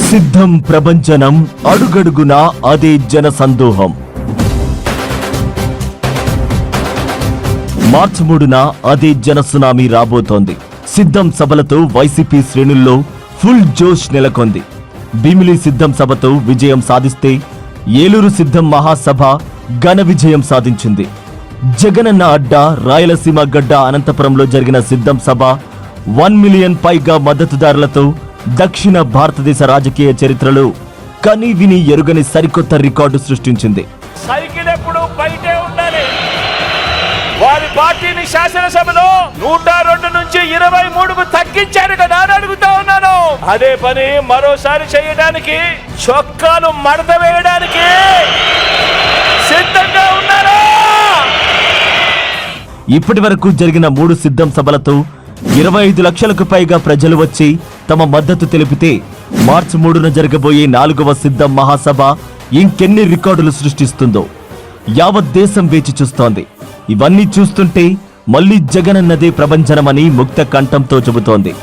సిద్ధం ప్రభంజనం, అడుగడుగునా అదే జన సందోహం. మార్చి 3న అదే జన సునామీ రాబోతోంది. సిద్ధం సభలతో వైసీపీ శ్రేణుల్లో ఫుల్ జోష్ నెలకొంది. భీమిలి సిద్ధం సభతో విజయం సాధిస్తే ఏలూరు సిద్ధం మహాసభ ఘన విజయం సాధించింది. జగనన్న అడ్డా రాయలసీమ గడ్డ అనంతపురంలో జరిగిన సిద్ధం సభ 1 మిలియన్ పైగా మద్దతుదారులతో దక్షిణ భారతదేశ రాజకీయ చరిత్రలో కని విని ఎరుగని సరికొత్త రికార్డు సృష్టించింది. సైకిల్ ఎప్పుడు బయటే ఉండాలి. వారి పార్టీని శాసనసభలో 102 నుంచి 23కు తగ్గించారు కదా అని అడుగుతా ఉన్నాను. అదే పని మరోసారి చేయడానికి, చొక్కాలు మడత వేయడానికి సిద్ధంగా ఉన్నారా? ఇప్పటి వరకు జరిగిన 3 సిద్ధం సభలతో 25 లక్షలకు పైగా ప్రజలు వచ్చి తమ మద్దతు తెలిపితే మార్చి 3న జరగబోయే 4వ సిద్ధం మహాసభ ఇంకెన్ని రికార్డులు సృష్టిస్తుందో యావత్ దేశం వేచి చూస్తోంది. ఇవన్నీ చూస్తుంటే మళ్లీ జగనన్నదే ప్రభంజనమని ముక్త కంఠంతో చెబుతోంది.